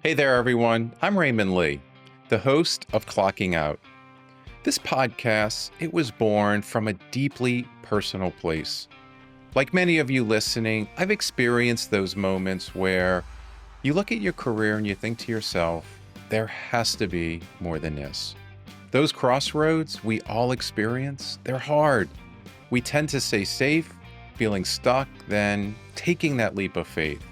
Hey there, everyone. I'm Raymond Lee, the host of Clocking Out. This podcast, it was born from a deeply personal place. Like many of you listening, I've experienced those moments where you look at your career and you think to yourself, there has to be more than this. Those crossroads we all experience, they're hard. We tend to stay safe, feeling stuck, then taking that leap of faith.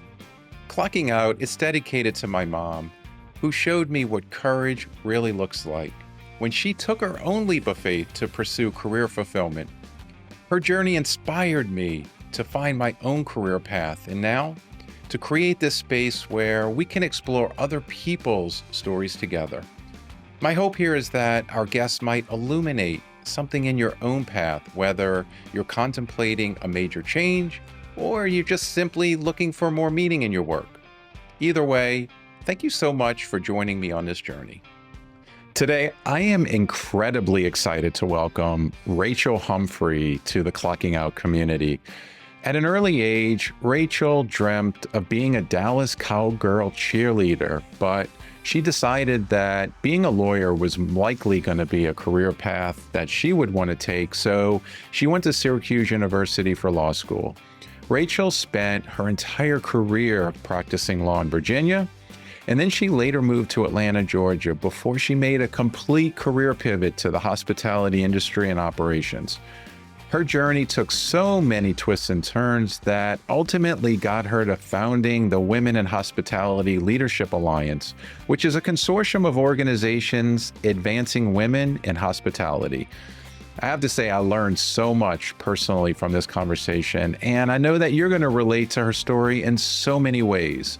Clocking Out is dedicated to my mom, who showed me what courage really looks like when she took her own leap of faith to pursue career fulfillment. Her journey inspired me to find my own career path and now to create this space where we can explore other people's stories together. My hope here is that our guests might illuminate something in your own path, whether you're contemplating a major change or you're just simply looking for more meaning in your work. Either way, thank you so much for joining me on this journey. Today, I am incredibly excited to welcome Rachel Humphrey to the Clocking Out community. At an early age, Rachel dreamt of being a Dallas Cowgirl cheerleader, but she decided that being a lawyer was likely going to be a career path that she would want to take, so she went to Syracuse University for law school. Rachel spent her entire career practicing law in Virginia, and then she later moved to Atlanta, Georgia, before she made a complete career pivot to the hospitality industry and operations. Her journey took so many twists and turns that ultimately got her to founding the Women in Hospitality Leadership Alliance, which is a consortium of organizations advancing women in hospitality. I have to say, I learned so much personally from this conversation, and I know that you're going to relate to her story in so many ways.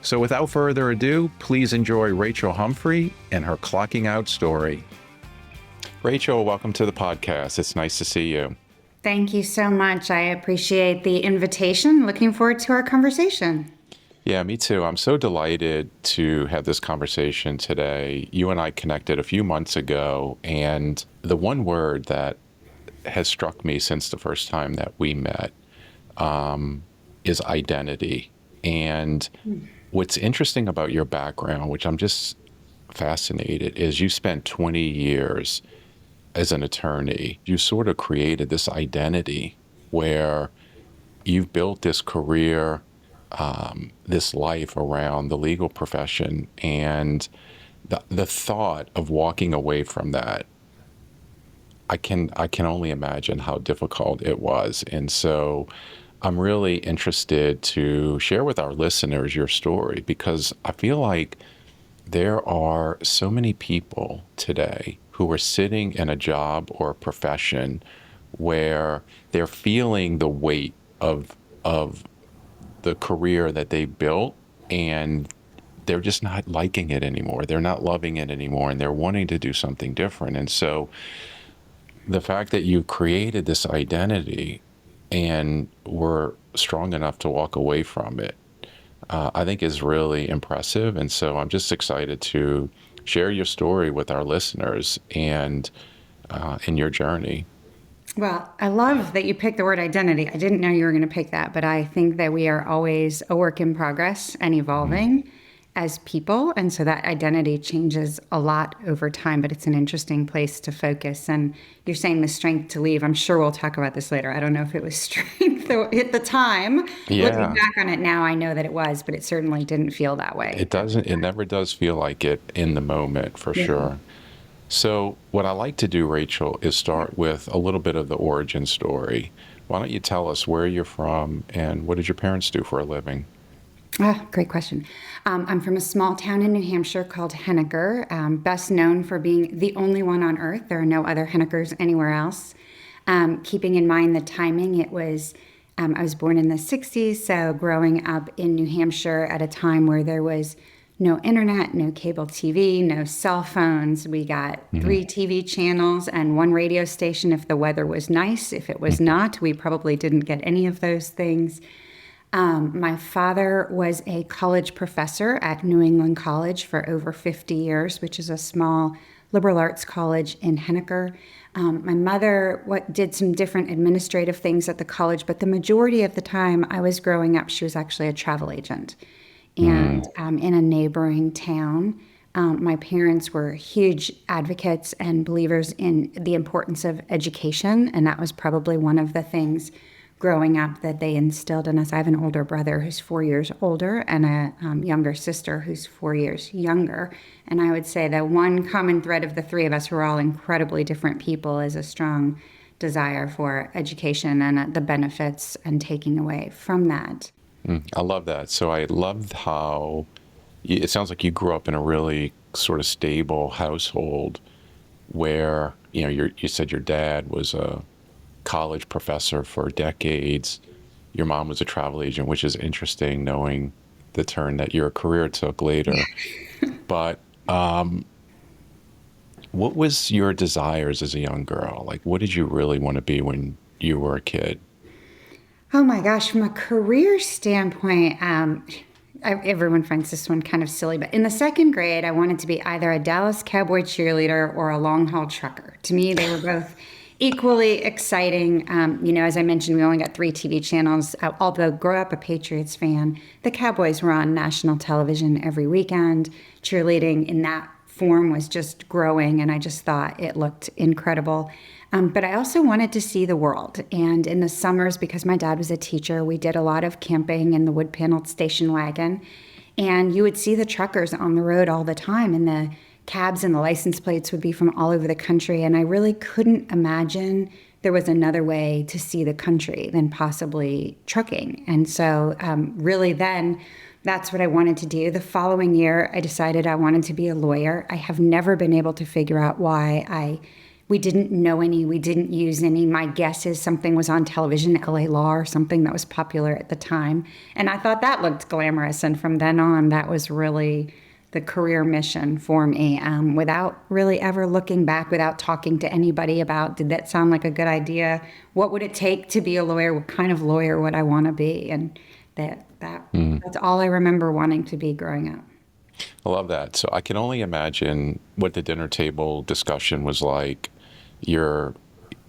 So without further ado, please enjoy Rachel Humphrey and her Clocking Out story. Rachel, welcome to the podcast. It's nice to see you. Thank you so much. I appreciate the invitation. Looking forward to our conversation. Yeah, me too. I'm so delighted to have this conversation today. You and I connected a few months ago, and the one word that has struck me since the first time that we met is identity. And what's interesting about your background, which I'm just fascinated, is you spent 20 years as an attorney. You sort of created this identity where you've built this career, this life around the legal profession, and the thought of walking away from that, I can only imagine how difficult it was. And so I'm really interested to share with our listeners your story, because I feel like there are so many people today who are sitting in a job or a profession where they're feeling the weight of the career that they built, and they're just not liking it anymore. They're not loving it anymore, and they're wanting to do something different. And so the fact that you created this identity and were strong enough to walk away from it, I think is really impressive. And so I'm just excited to share your story with our listeners and in your journey. Well, I love that you picked the word identity. I didn't know you were going to pick that, but I think that we are always a work in progress and evolving as people. And so that identity changes a lot over time, but it's an interesting place to focus. And you're saying the strength to leave. I'm sure we'll talk about this later. I don't know if it was strength at the time. Yeah. Looking back on it now, I know that it was, but it certainly didn't feel that way. It never does feel like it in the moment, for sure. So what I like to do, Rachel, is start with a little bit of the origin story. Why don't you tell us where you're from and what did your parents do for a living? Great question. I'm from a small town in New Hampshire called Henniker, best known for being the only one on earth. There are no other Hennekers anywhere else. Keeping in mind the timing, I was born in the 60s, so growing up in New Hampshire at a time where there was no internet, no cable TV, no cell phones. We got 3 TV channels and 1 radio station if the weather was nice. If it was not, we probably didn't get any of those things. My father was a college professor at New England College for over 50 years, which is a small liberal arts college in Henniker. My mother did some different administrative things at the college, but the majority of the time I was growing up, she was actually a travel agent. and in a neighboring town. My parents were huge advocates and believers in the importance of education, and that was probably one of the things growing up that they instilled in us. I have an older brother who's 4 years older and a younger sister who's 4 years younger. And I would say that one common thread of the three of us, who are all incredibly different people, is a strong desire for education and the benefits and taking away from that. I love that. So I love how it sounds like you grew up in a really sort of stable household where, you said your dad was a college professor for decades. Your mom was a travel agent, which is interesting knowing the turn that your career took later. But what was your desires as a young girl? Like, what did you really want to be when you were a kid? Oh my gosh, from a career standpoint, everyone finds this one kind of silly, but in the second grade, I wanted to be either a Dallas Cowboy cheerleader or a long haul trucker. To me, they were both equally exciting. As I mentioned, we only got 3 TV channels. Although grew up a Patriots fan, the Cowboys were on national television every weekend. Cheerleading in that form was just growing, and I just thought it looked incredible. But I also wanted to see the world. And in the summers, because my dad was a teacher, we did a lot of camping in the wood-paneled station wagon. And you would see the truckers on the road all the time, and the cabs and the license plates would be from all over the country. And I really couldn't imagine there was another way to see the country than possibly trucking. And so really then, that's what I wanted to do. The following year, I decided I wanted to be a lawyer. I have never been able to figure out why we didn't know any, we didn't use any. My guess is something was on television, LA Law or something that was popular at the time. And I thought that looked glamorous. And from then on, that was really the career mission for me, without really ever looking back, without talking to anybody about, did that sound like a good idea? What would it take to be a lawyer? What kind of lawyer would I want to be? And that's all I remember wanting to be growing up. I love that. So I can only imagine what the dinner table discussion was like. You're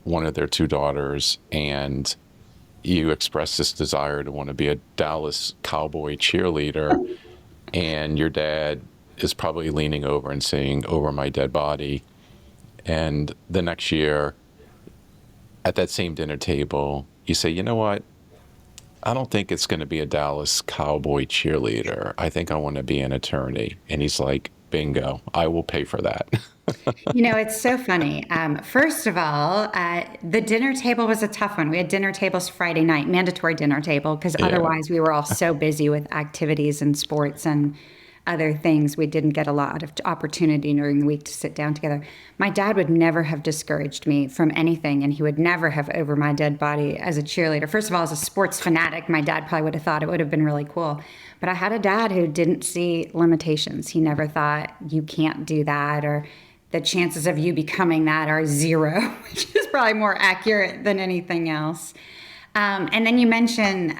one of their 2 daughters, and you expressed this desire to want to be a Dallas Cowboy cheerleader, and your dad is probably leaning over and saying, "Over my dead body." And the next year, at that same dinner table, you say, "You know what? I don't think it's going to be a Dallas Cowboy cheerleader. I think I want to be an attorney." And he's like, "Bingo, I will pay for that." It's so funny. First of all, the dinner table was a tough one. We had dinner tables Friday night, mandatory dinner table, because otherwise we were all so busy with activities and sports and other things. We didn't get a lot of opportunity during the week to sit down together. My dad would never have discouraged me from anything, and he would never have over my dead body as a cheerleader. First of all, as a sports fanatic, my dad probably would have thought it would have been really cool. But I had a dad who didn't see limitations. He never thought, you can't do that, or the chances of you becoming that are 0, which is probably more accurate than anything else. And then you mentioned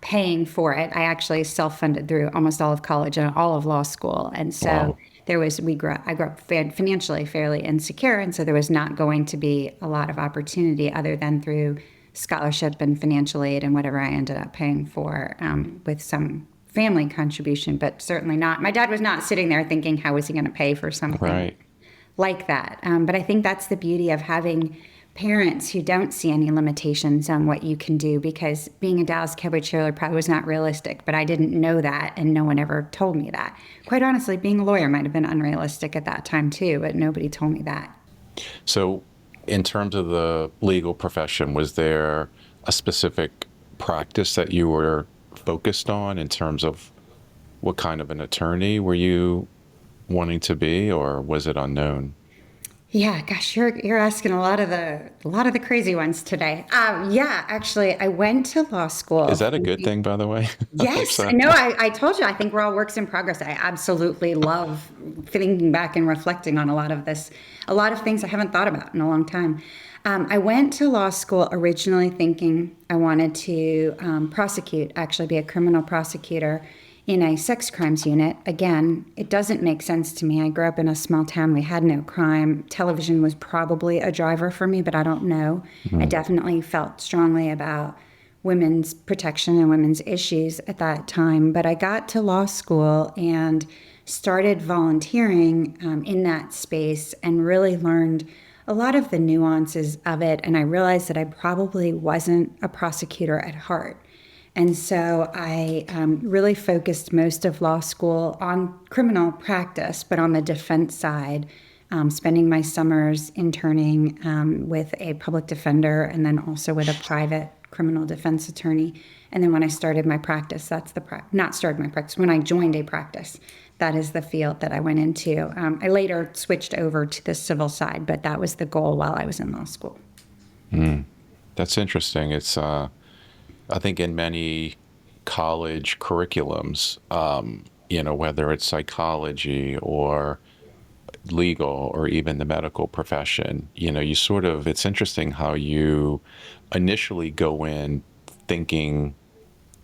paying for it. I actually self-funded through almost all of college and all of law school. And so I grew up financially fairly insecure. And so there was not going to be a lot of opportunity other than through scholarship and financial aid and whatever I ended up paying for with some family contribution, but certainly not. My dad was not sitting there thinking, how is he going to pay for something like that? But I think that's the beauty of having parents who don't see any limitations on what you can do, because being a Dallas Cowboy cheerleader probably was not realistic, but I didn't know that, and no one ever told me that. Quite honestly, being a lawyer might have been unrealistic at that time too, but nobody told me that. So in terms of the legal profession, was there a specific practice that you were focused on in terms of what kind of an attorney were you wanting to be, or was it unknown? Yeah, gosh, you're asking a lot of the crazy ones today. Actually, I went to law school. Is that a good thing, by the way? Yes, no, I told you. I think we're all works in progress. I absolutely love thinking back and reflecting on a lot of this, a lot of things I haven't thought about in a long time. I went to law school originally thinking I wanted to prosecute, actually be a criminal prosecutor in a sex crimes unit. Again, it doesn't make sense to me. I grew up in a small town. We had no crime. Television was probably a driver for me, but I don't know. I definitely felt strongly about women's protection and women's issues at that time. But I got to law school and started volunteering in that space and really learned a lot of the nuances of it. And I realized that I probably wasn't a prosecutor at heart. And so I really focused most of law school on criminal practice, but on the defense side, spending my summers interning with a public defender and then also with a private criminal defense attorney. And then when I started my practice, when I joined a practice, that is the field that I went into. I later switched over to the civil side, but that was the goal while I was in law school. That's interesting. It's, I think in many college curriculums, whether it's psychology or legal or even the medical profession, it's interesting how you initially go in thinking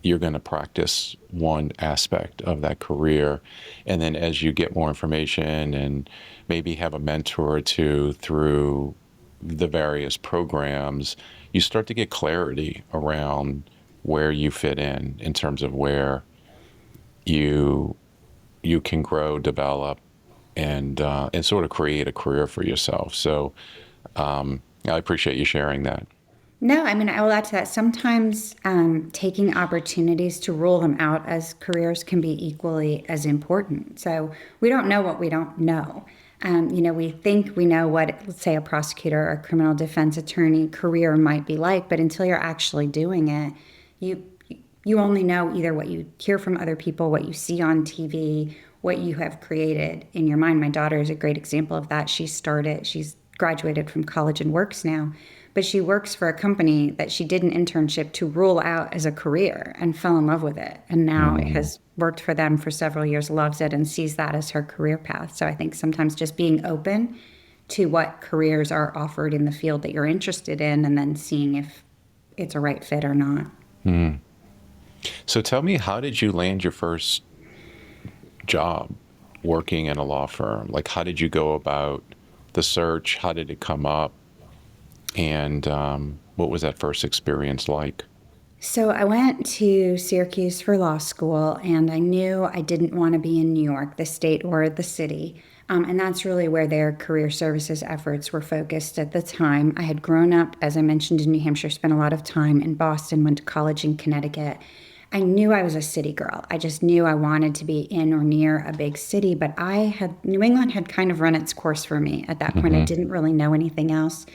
you're going to practice one aspect of that career. And then as you get more information and maybe have a mentor or two through the various programs, you start to get clarity around where you fit in terms of where you can grow, develop, and sort of create a career for yourself. So I appreciate you sharing that. No, I mean, I will add to that. Sometimes taking opportunities to rule them out as careers can be equally as important. So we don't know what we don't know. We think we know what, let's say, a prosecutor or a criminal defense attorney career might be like, but until you're actually doing it, you only know either what you hear from other people, what you see on TV, what you have created in your mind. My daughter is a great example of that. She's graduated from college and works now, but she works for a company that she did an internship to rule out as a career and fell in love with it. And now it has worked for them for several years, loves it, and sees that as her career path. So I think sometimes just being open to what careers are offered in the field that you're interested in and then seeing if it's a right fit or not. So tell me, how did you land your first job working in a law firm? Like, how did you go about the search? How did it come up? And what was that first experience like? So I went to Syracuse for law school, and I knew I didn't want to be in New York, the state or the city. And that's really where their career services efforts were focused at the time. I had grown up, as I mentioned, in New Hampshire, spent a lot of time in Boston, went to college in Connecticut. I knew I was a city girl. I just knew I wanted to be in or near a big city, but New England had kind of run its course for me at that point. I didn't really know anything else.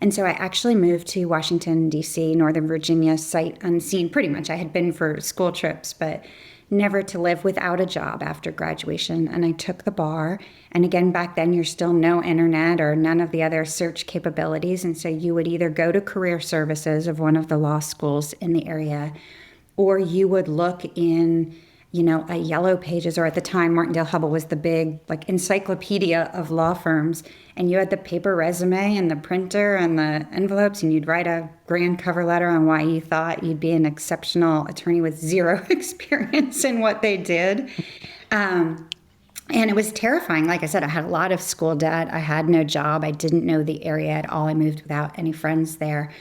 And so I actually moved to Washington, D.C., Northern Virginia, sight unseen, pretty much. I had been for school trips, but never to live without a job after graduation. And I took the bar. And again, back then, you're still no internet or none of the other search capabilities. And so you would either go to career services of one of the law schools in the area, or you would look in, a Yellow Pages, or at the time, Martindale Hubbell was the big encyclopedia of law firms. And you had the paper resume and the printer and the envelopes, and you'd write a grand cover letter on why you thought you'd be an exceptional attorney with zero experience in what they did. And it was terrifying. Like I said, I had a lot of school debt. I had no job. I didn't know the area at all. I moved without any friends there.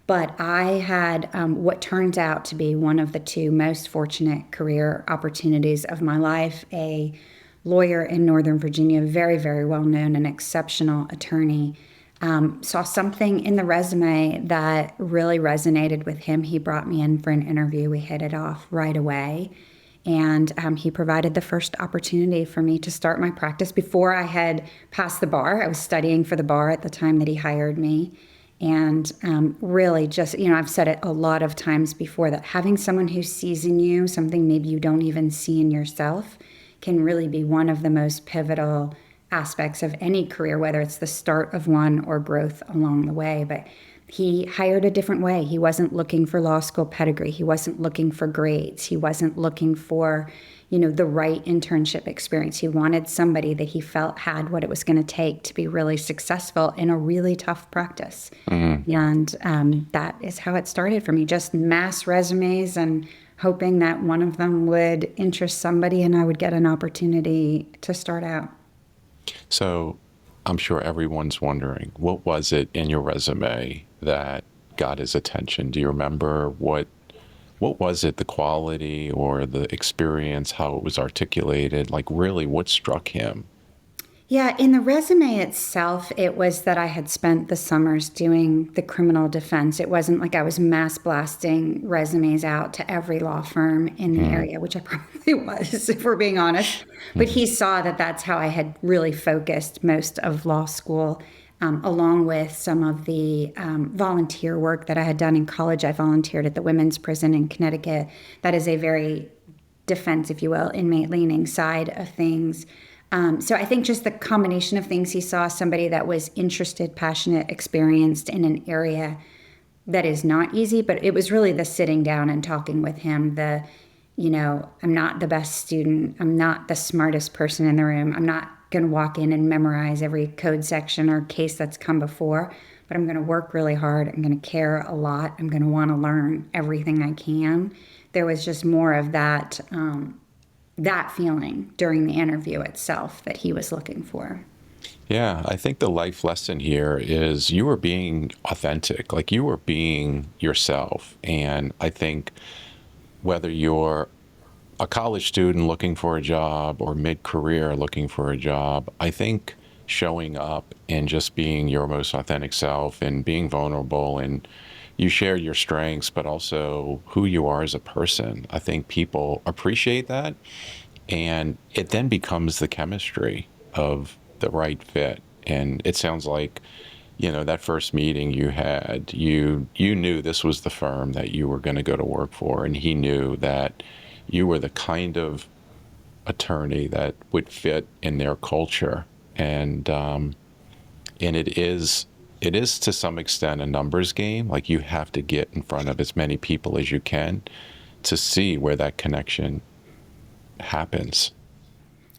But I had what turned out to be one of the two most fortunate career opportunities of my life, a lawyer in Northern Virginia, very, very well-known, an exceptional attorney, saw something in the resume that really resonated with him. He brought me in for an interview. We hit it off right away. And he provided the first opportunity for me to start my practice before I had passed the bar. I was studying for the bar at the time that he hired me. And really just, I've said it a lot of times before that having someone who sees in you something maybe you don't even see in yourself can really be one of the most pivotal aspects of any career, whether it's the start of one or growth along the way. But he hired a different way. He wasn't looking for law school pedigree. He wasn't looking for grades. He wasn't looking for, the right internship experience. He wanted somebody that he felt had what it was going to take to be really successful in a really tough practice. And that is how it started for me, just mass resumes and hoping that one of them would interest somebody and I would get an opportunity to start out. So I'm sure everyone's wondering, what was it in your resume that got his attention? Do you remember what What was it, the quality or the experience, how it was articulated? Like, really, what struck him? Yeah, in the resume itself, it was that I had spent the summers doing the criminal defense. It wasn't like I was mass blasting resumes out to every law firm in the Mm, area, which I probably was, if we're being honest. But mhm. he saw that that's how I had really focused most of law school, along with some of the volunteer work that I had done in college. I volunteered at the women's prison in Connecticut. That is a very defense, if you will, inmate leaning side of things. So I think just the combination of things, he saw somebody that was interested, passionate, experienced in an area that is not easy, but it was really the sitting down and talking with him, I'm not the best student. I'm not the smartest person in the room. I'm not going to walk in and memorize every code section or case that's come before, but I'm going to work really hard. I'm going to care a lot. I'm going to want to learn everything I can. There was just more of that feeling during the interview itself that he was looking for. Yeah, I think the life lesson here is you were being authentic, like you were being yourself. And I think whether you're a college student looking for a job or mid-career looking for a job, I think showing up and just being your most authentic self and being vulnerable, and you share your strengths, but also who you are as a person. I think people appreciate that, and it then becomes the chemistry of the right fit. And it sounds like, that first meeting you had, you knew this was the firm that you were going to go to work for, and he knew that you were the kind of attorney that would fit in their culture. And it is to some extent a numbers game. Like, you have to get in front of as many people as you can to see where that connection happens.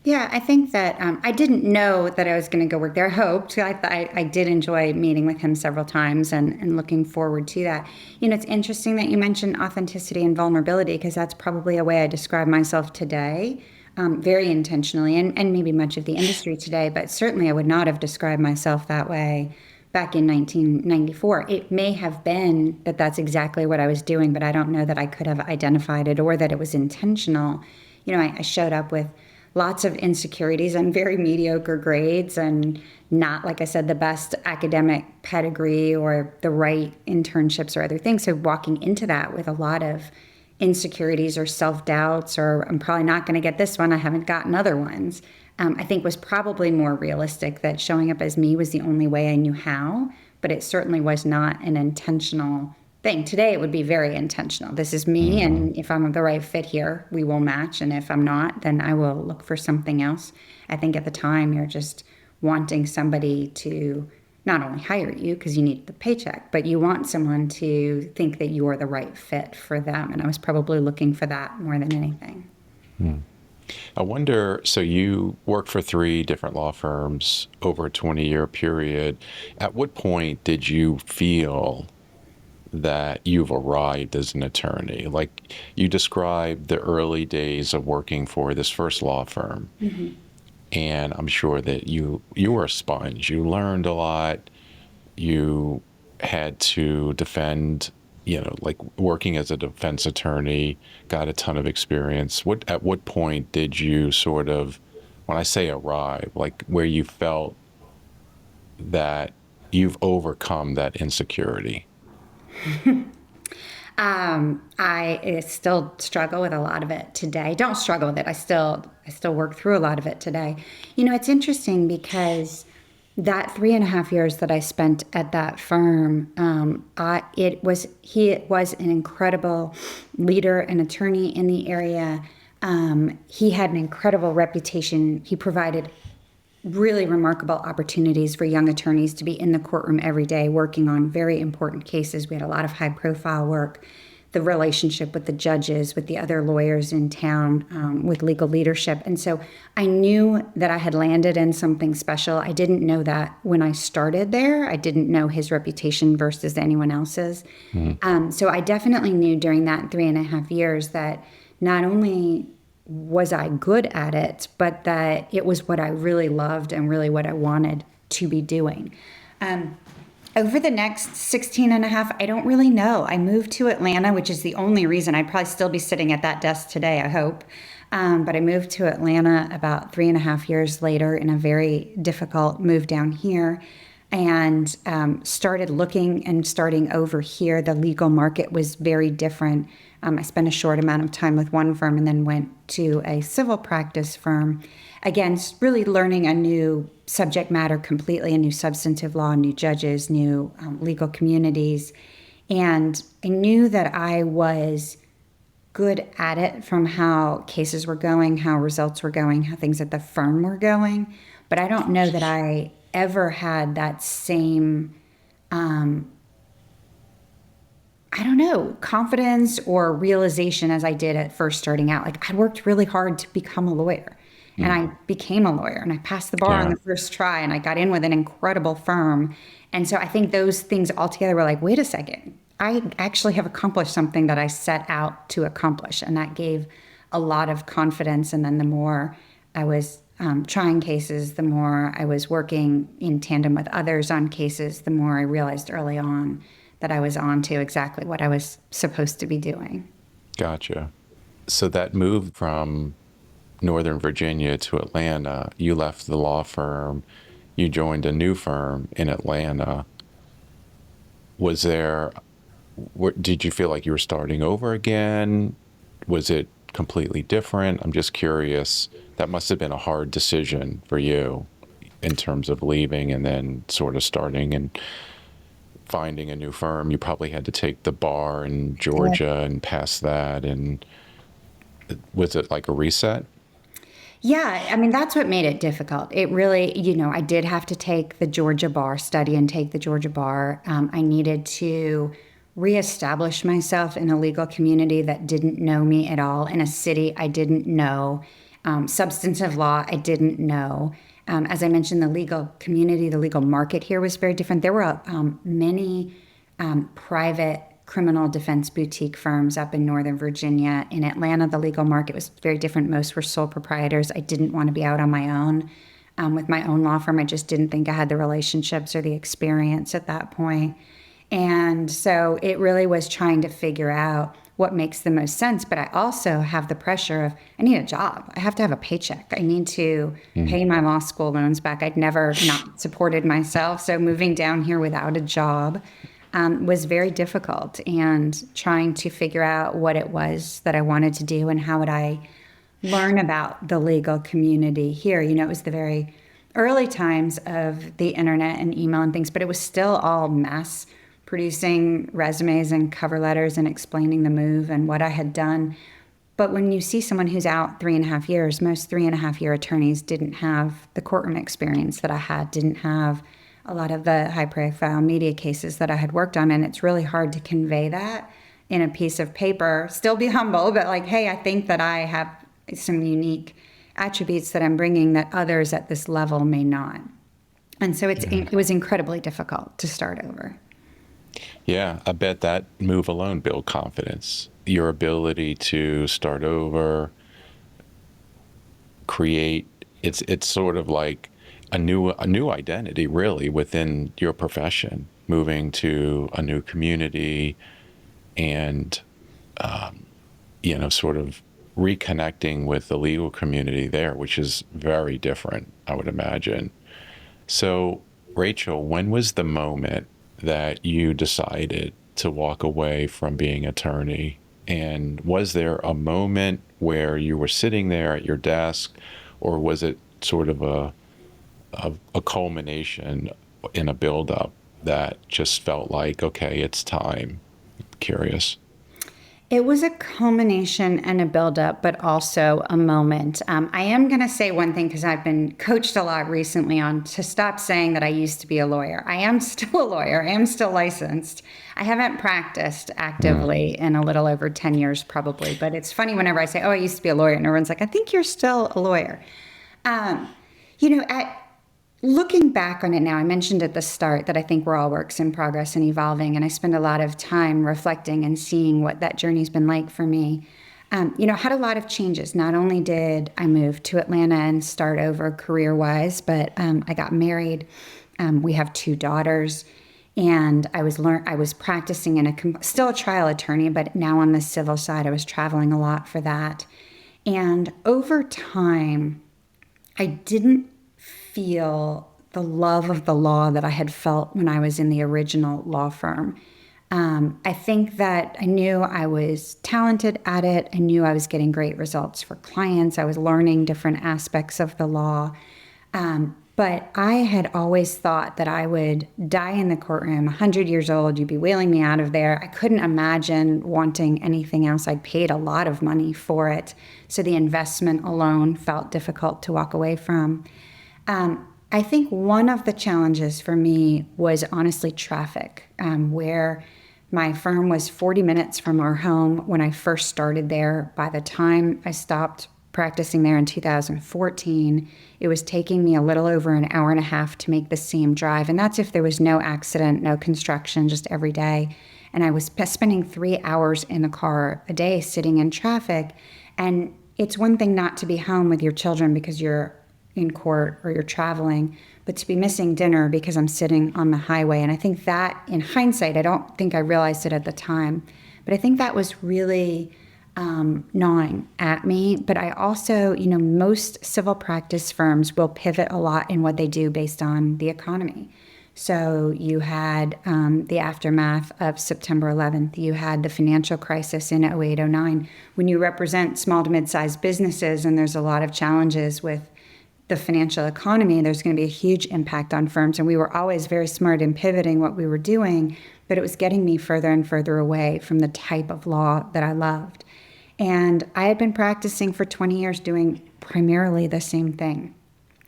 Yeah, I think that I didn't know that I was going to go work there. I hoped. I did enjoy meeting with him several times and looking forward to that. It's interesting that you mentioned authenticity and vulnerability because that's probably a way I describe myself today, very intentionally, and maybe much of the industry today, but certainly I would not have described myself that way back in 1994. It may have been that that's exactly what I was doing, but I don't know that I could have identified it or that it was intentional. I showed up with lots of insecurities and very mediocre grades and not, like I said, the best academic pedigree or the right internships or other things. So walking into that with a lot of insecurities or self-doubts, or I'm probably not going to get this one, I haven't gotten other ones, I think was probably more realistic, that showing up as me was the only way I knew how, but it certainly was not an intentional thing. Today it would be very intentional. This is me, Hmm. and if I'm the right fit here, we will match, and if I'm not, then I will look for something else. I think at the time you're just wanting somebody to not only hire you because you need the paycheck, but you want someone to think that you're the right fit for them, and I was probably looking for that more than anything. I wonder, so you worked for three different law firms over a 20-year period. At what point did you feel that you've arrived as an attorney? Like, you described the early days of working for this first law firm, and I'm sure that you were a sponge. You learned a lot. You had to defend, like working as a defense attorney, got a ton of experience. At what point did you sort of, when I say arrive, like where you felt that you've overcome that insecurity? I still struggle with a lot of it today. Don't struggle with it. I still work through a lot of it today. It's interesting because that 3.5 years that I spent at that firm, he was an incredible leader and attorney in the area. He had an incredible reputation. He provided really remarkable opportunities for young attorneys to be in the courtroom every day working on very important cases. We had a lot of high profile work, the relationship with the judges, with the other lawyers in town, with legal leadership. And so I knew that I had landed in something special. I didn't know that when I started there. I didn't know his reputation versus anyone else's. So I definitely knew during that 3.5 years that not only was I good at it, but that it was what I really loved and really what I wanted to be doing. Over the next 16 and a half, I don't really know. I moved to Atlanta, which is the only reason. I'd probably still be sitting at that desk today, I hope. But I moved to Atlanta about 3.5 years later in a very difficult move down here, and started looking and starting over here. The legal market was very different. I spent a short amount of time with one firm and then went to a civil practice firm. Again, really learning a new subject matter completely, a new substantive law, new judges, new legal communities. And I knew that I was good at it from how cases were going, how results were going, how things at the firm were going. But I don't know that I ever had that same, confidence or realization as I did at first starting out. Like, I worked really hard to become a lawyer, and I became a lawyer, and I passed the bar on the first try, and I got in with an incredible firm. And so I think those things all together were like, wait a second, I actually have accomplished something that I set out to accomplish. And that gave a lot of confidence. And then the more I was trying cases, the more I was working in tandem with others on cases, the more I realized early on that I was on to exactly what I was supposed to be doing. Gotcha. So that move from Northern Virginia to Atlanta, you left the law firm, you joined a new firm in Atlanta. Did you feel like you were starting over again? Was it completely different? I'm just curious. That must have been a hard decision for you in terms of leaving and then sort of starting and finding a new firm. You probably had to take the bar in Georgia and pass that. And was it like a reset? Yeah, I mean, that's what made it difficult. It really, I did have to take the Georgia bar, study and take the Georgia bar. I needed to reestablish myself in a legal community that didn't know me at all, in a city I didn't know, substantive law I didn't know. As I mentioned, the legal community, the legal market here was very different. There were many private criminal defense boutique firms up in Northern Virginia. In Atlanta, the legal market was very different. Most were sole proprietors. I didn't want to be out on my own with my own law firm. I just didn't think I had the relationships or the experience at that point. And so it really was trying to figure out what makes the most sense. But I also have the pressure of, I need a job. I have to have a paycheck. I need to pay my law school loans back. I'd never not supported myself. So moving down here without a job was very difficult, and trying to figure out what it was that I wanted to do and how would I learn about the legal community here. It was the very early times of the internet and email and things, but it was still all mass producing resumes and cover letters and explaining the move and what I had done. But when you see someone who's out 3.5 years, most 3.5-year attorneys didn't have the courtroom experience that I had, didn't have a lot of the high-profile media cases that I had worked on, and it's really hard to convey that in a piece of paper. Still be humble, but like, hey, I think that I have some unique attributes that I'm bringing that others at this level may not. And so it was incredibly difficult to start over. Yeah, I bet that move alone built confidence. Your ability to start over, create, it's sort of like a new identity really within your profession, moving to a new community and sort of reconnecting with the legal community there, which is very different, I would imagine. So, Rachel, when was the moment that you decided to walk away from being an attorney? And was there a moment where you were sitting there at your desk, or was it sort of a culmination in a buildup that just felt like, okay, it's time? Curious. It was a culmination and a buildup, but also a moment. I am going to say one thing, because I've been coached a lot recently on to stop saying that I used to be a lawyer. I am still a lawyer. I am still licensed. I haven't practiced actively in a little over 10 years probably, but it's funny whenever I say, oh, I used to be a lawyer, and everyone's like, I think you're still a lawyer. Looking back on it now, I mentioned at the start that I think we're all works in progress and evolving, and I spend a lot of time reflecting and seeing what that journey's been like for me. Had a lot of changes. Not only did I move to Atlanta and start over career-wise, but I got married. We have 2 daughters, And I was practicing still a trial attorney, but now on the civil side, I was traveling a lot for that. And over time, I didn't feel the love of the law that I had felt when I was in the original law firm. I think that I knew I was talented at it. I knew I was getting great results for clients. I was learning different aspects of the law. But I had always thought that I would die in the courtroom, 100 years old, you'd be wheeling me out of there. I couldn't imagine wanting anything else. I'd paid a lot of money for it. So the investment alone felt difficult to walk away from. I think one of the challenges for me was honestly traffic, where my firm was 40 minutes from our home when I first started there. By the time I stopped practicing there in 2014, it was taking me a little over an hour and a half to make the same drive. And that's if there was no accident, no construction, just every day. And I was spending 3 hours in the car a day sitting in traffic. And it's one thing not to be home with your children because you're in court or you're traveling, but to be missing dinner because I'm sitting on the highway. And I think that in hindsight, I don't think I realized it at the time, but I think that was really gnawing at me. But I also, most civil practice firms will pivot a lot in what they do based on the economy. So you had the aftermath of September 11th. You had the financial crisis in 08, 09. When you represent small to mid-sized businesses and there's a lot of challenges with the financial economy, there's going to be a huge impact on firms. And we were always very smart in pivoting what we were doing, but it was getting me further and further away from the type of law that I loved. And I had been practicing for 20 years doing primarily the same thing.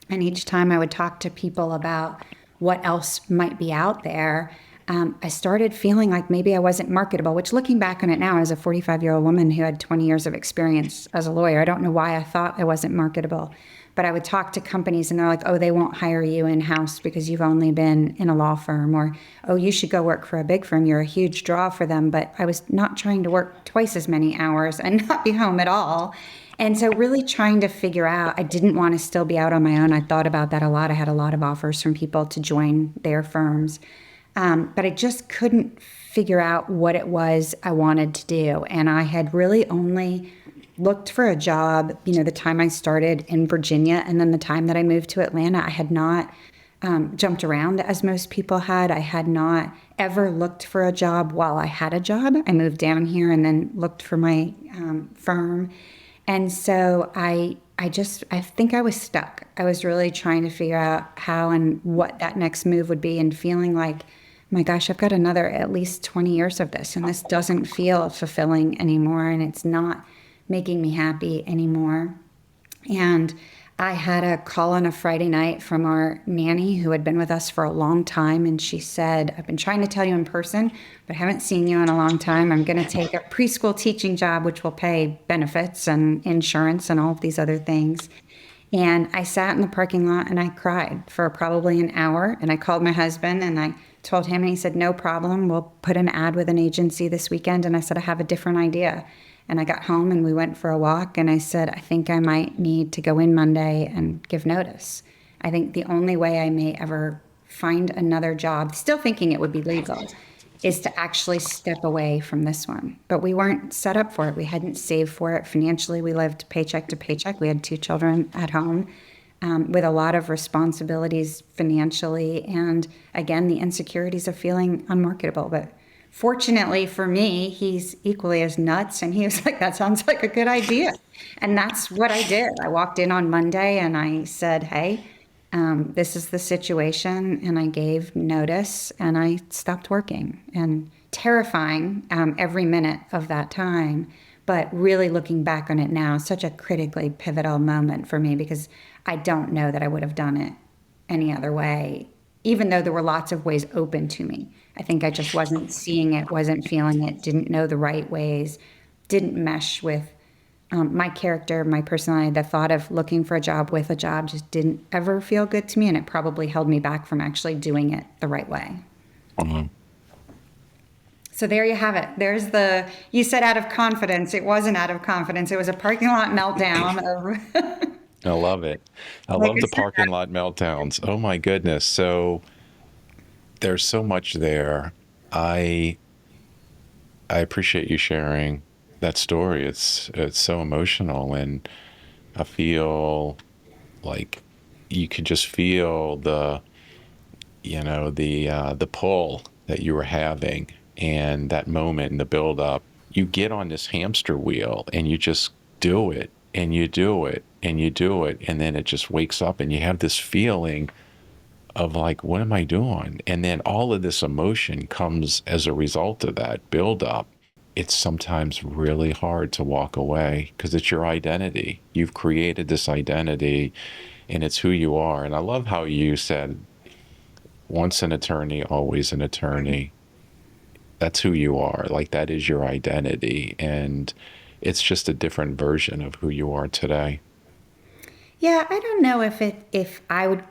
And each time I would talk to people about what else might be out there, I started feeling like maybe I wasn't marketable, which looking back on it now as a 45-year-old woman who had 20 years of experience as a lawyer, I don't know why I thought I wasn't marketable. But I would talk to companies and they're like, oh, they won't hire you in-house because you've only been in a law firm, or, oh, you should go work for a big firm. You're a huge draw for them. But I was not trying to work twice as many hours and not be home at all. And so really trying to figure out, I didn't want to still be out on my own. I thought about that a lot. I had a lot of offers from people to join their firms. But I just couldn't figure out what it was I wanted to do. And I had really only looked for a job, the time I started in Virginia and then the time that I moved to Atlanta. I had not jumped around as most people had. I had not ever looked for a job while I had a job. I moved down here and then looked for my firm. And so I think I was stuck. I was really trying to figure out how and what that next move would be and feeling like, my gosh, I've got another at least 20 years of this and this doesn't feel fulfilling anymore and it's not making me happy anymore. And I had a call on a Friday night from our nanny who had been with us for a long time. And she said, I've been trying to tell you in person, but haven't seen you in a long time. I'm going to take a preschool teaching job, which will pay benefits and insurance and all of these other things. And I sat in the parking lot and I cried for probably an hour. And I called my husband and I told him, and he said, no problem. We'll put an ad with an agency this weekend. And I said, I have a different idea. And I got home and we went for a walk and I said, I think I might need to go in Monday and give notice. I think the only way I may ever find another job, still thinking it would be legal, is to actually step away from this one. But we weren't set up for it. We hadn't saved for it financially. We lived paycheck to paycheck. We had 2 children at home with a lot of responsibilities financially. And again, the insecurities of feeling unmarketable. But fortunately for me, he's equally as nuts. And he was like, that sounds like a good idea. And that's what I did. I walked in on Monday and I said, hey, this is the situation. And I gave notice and I stopped working. And terrifying every minute of that time. But really looking back on it now, such a critically pivotal moment for me because I don't know that I would have done it any other way, even though there were lots of ways open to me. I think I just wasn't seeing it, wasn't feeling it, didn't know the right ways, didn't mesh with my character, my personality. The thought of looking for a job with a job just didn't ever feel good to me, and it probably held me back from actually doing it the right way. Mm-hmm. So there you have it. You said out of confidence. It wasn't out of confidence. It was a parking lot meltdown. I love it. I love the parking lot meltdowns. Oh my goodness. So there's so much there. I appreciate you sharing that story. It's so emotional, and I feel like you could just feel the pull that you were having, and that moment and the build up. You get on this hamster wheel and you just do it and you do it and you do it, and then it just wakes up and you have this feeling of like, what am I doing? And then all of this emotion comes as a result of that build up. It's sometimes really hard to walk away because it's your identity. You've created this identity and it's who you are. And I love how you said, once an attorney, always an attorney. That's who you are. Like, that is your identity. And it's just a different version of who you are today. Yeah, I don't know if I would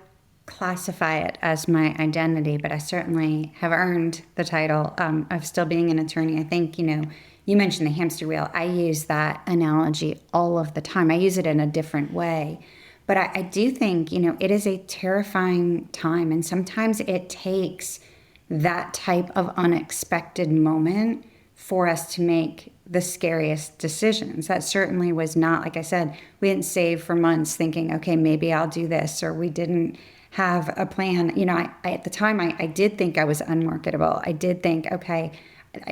classify it as my identity, but I certainly have earned the title of still being an attorney. I think, you mentioned the hamster wheel. I use that analogy all of the time. I use it in a different way. But I do think, it is a terrifying time. And sometimes it takes that type of unexpected moment for us to make the scariest decisions. That certainly was not, like I said, we didn't save for months thinking, okay, maybe I'll do this, or we didn't have a plan. I at the time, I did think I was unmarketable. I did think, okay,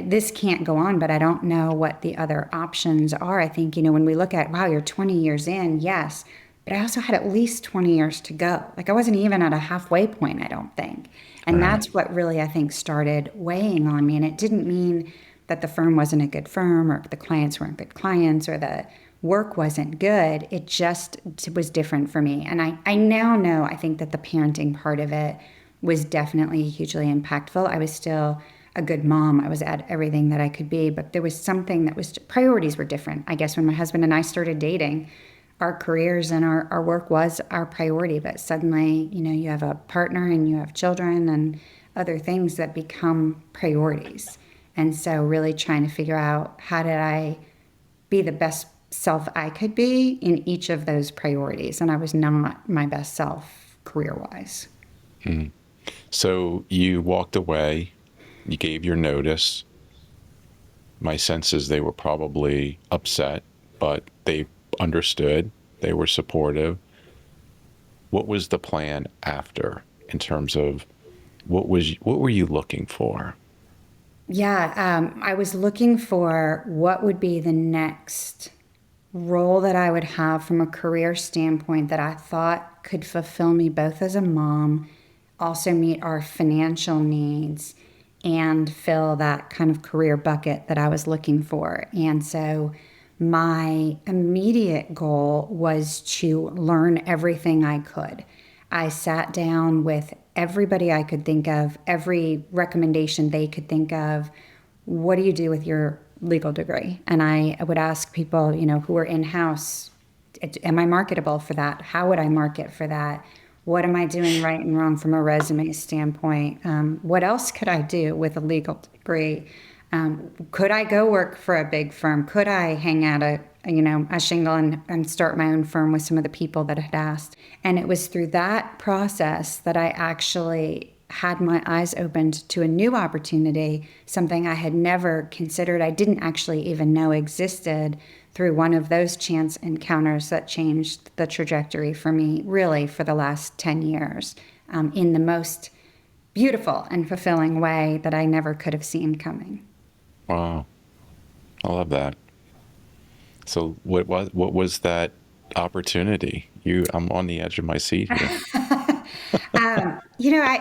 this can't go on, but I don't know what the other options are. I think, when we look at, wow, you're 20 years in, yes, but I also had at least 20 years to go. Like, I wasn't even at a halfway point, I don't think. And Right. that's what really, I think, started weighing on me. And it didn't mean that the firm wasn't a good firm, or the clients weren't good clients, or the work wasn't good. It just was different for me. And I now know, I think that the parenting part of it was definitely hugely impactful. I was still a good mom. I was at everything that I could be, but there was something that was, priorities were different. I guess when my husband and I started dating, our careers and our work was our priority, but suddenly, you have a partner and you have children and other things that become priorities. And so really trying to figure out, how did I be the best self I could be in each of those priorities? And I was not my best self career-wise. So you walked away, you gave your notice. My sense is they were probably upset, but they understood, they were supportive. What was the plan after, in terms of what were you looking for? Yeah, I was looking for what would be the next role that I would have from a career standpoint that I thought could fulfill me both as a mom, also meet our financial needs, and fill that kind of career bucket that I was looking for. And so my immediate goal was to learn everything I could. I sat down with everybody I could think of, every recommendation they could think of. What do you do with your legal degree? And I would ask people, who are in-house, am I marketable for that? How would I market for that? What am I doing right and wrong from a resume standpoint? What else could I do with a legal degree? Could I go work for a big firm? Could I hang out a shingle and start my own firm with some of the people that had asked? And it was through that process that I actually had my eyes opened to a new opportunity, something I had never considered. I didn't actually even know existed, through one of those chance encounters that changed the trajectory for me, really, for the last 10 years, in the most beautiful and fulfilling way that I never could have seen coming. Wow, I love that. So what was that opportunity? I'm on the edge of my seat here.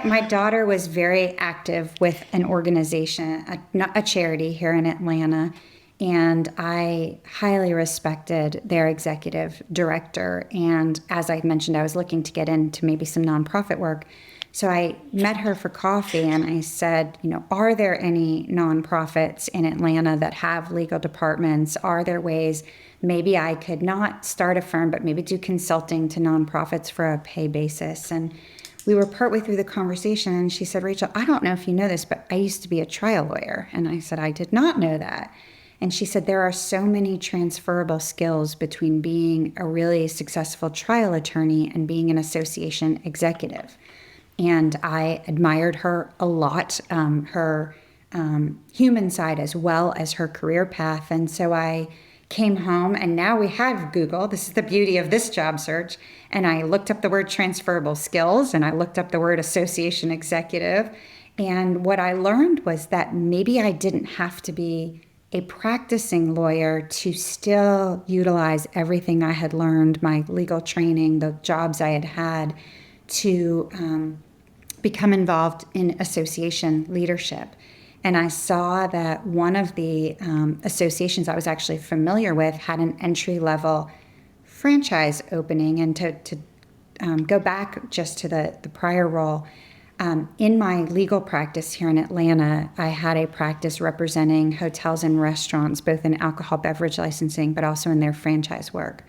My daughter was very active with an organization, a charity here in Atlanta, and I highly respected their executive director. And as I mentioned, I was looking to get into maybe some nonprofit work. So I met her for coffee and I said, are there any nonprofits in Atlanta that have legal departments? Are there ways maybe I could not start a firm, but maybe do consulting to nonprofits for a pay basis? And we were partway through the conversation and she said, Rachel, I don't know if you know this, but I used to be a trial lawyer. And I said, I did not know that. And she said, there are so many transferable skills between being a really successful trial attorney and being an association executive. And I admired her a lot, her human side as well as her career path. And so I came home, and now we have Google. This is the beauty of this job search. And I looked up the word transferable skills, and I looked up the word association executive. And what I learned was that maybe I didn't have to be a practicing lawyer to still utilize everything I had learned, my legal training, the jobs I had had, to become involved in association leadership. And I saw that one of the associations I was actually familiar with had an entry-level franchise opening. And to go back just to the prior role, in my legal practice here in Atlanta, I had a practice representing hotels and restaurants, both in alcohol beverage licensing, but also in their franchise work.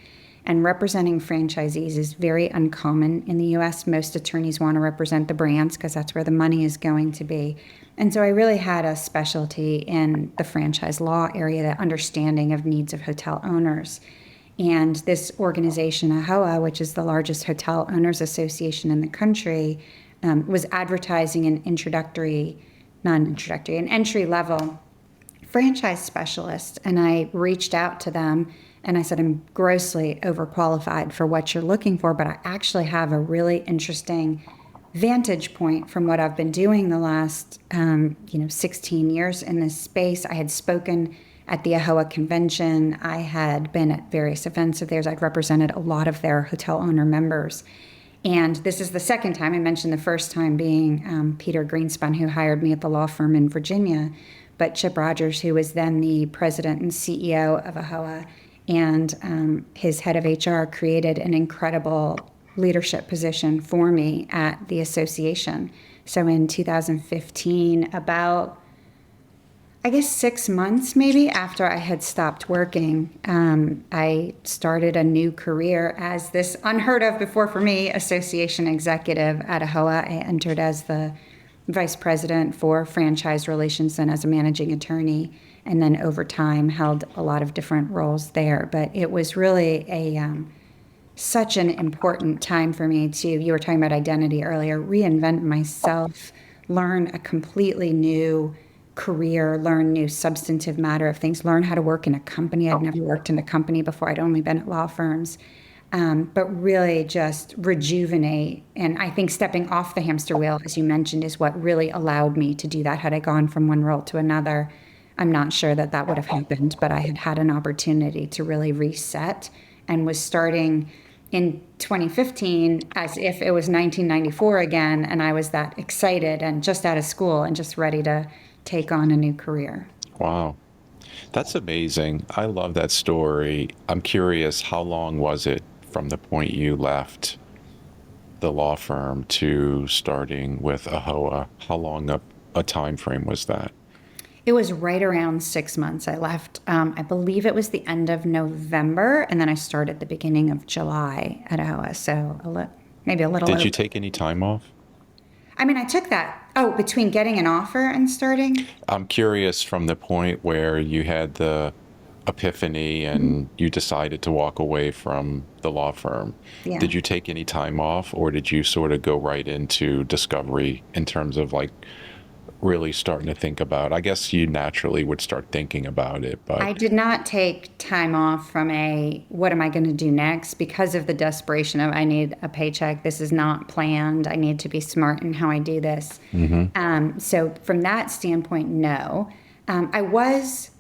And representing franchisees is very uncommon in the U.S. Most attorneys want to represent the brands because that's where the money is going to be. And so I really had a specialty in the franchise law area, the understanding of needs of hotel owners. And this organization, AAHOA, which is the largest hotel owners association in the country, was advertising an an entry-level franchise specialist. And I reached out to them and I said, I'm grossly overqualified for what you're looking for, but I actually have a really interesting vantage point from what I've been doing the last 16 years in this space. I had spoken at the AAHOA convention. I had been at various events of theirs. I'd represented a lot of their hotel owner members. And this is the second time. I mentioned the first time being Peter Greenspun, who hired me at the law firm in Virginia, but Chip Rogers, who was then the president and CEO of AAHOA, and his head of HR created an incredible leadership position for me at the association. So in 2015, about, I guess, 6 months maybe after I had stopped working, I started a new career as this unheard of before for me association executive at AAHOA. I entered as the vice president for franchise relations and as a managing attorney, and then over time held a lot of different roles there. But it was really such an important time for me to, you were talking about identity earlier, reinvent myself, learn a completely new career, learn new substantive matter of things, learn how to work in a company. I'd never worked in a company before. I'd only been at law firms. But really just rejuvenate. And I think stepping off the hamster wheel, as you mentioned, is what really allowed me to do that. Had I gone from one role to another, I'm not sure that that would have happened, but I had had an opportunity to really reset and was starting in 2015 as if it was 1994 again. And I was that excited and just out of school and just ready to take on a new career. Wow. That's amazing. I love that story. I'm curious, how long was it from the point you left the law firm to starting with AAHOA? How long a time frame was that? It was right around 6 months. I left, I believe it was the end of November, and then I started the beginning of July at AAHOA, so maybe a little Did over. you take any time off? I mean, I took that, between getting an offer and starting? I'm curious, from the point where you had the epiphany and you decided to walk away from the law firm. Yeah. Did you take any time off, or did you sort of go right into discovery in terms of like really starting to think about, I guess you naturally would start thinking about it, but I did not take time off from what am I going to do next, because of the desperation of I need a paycheck. This is not planned. I need to be smart in how I do this. So from that standpoint, no. I was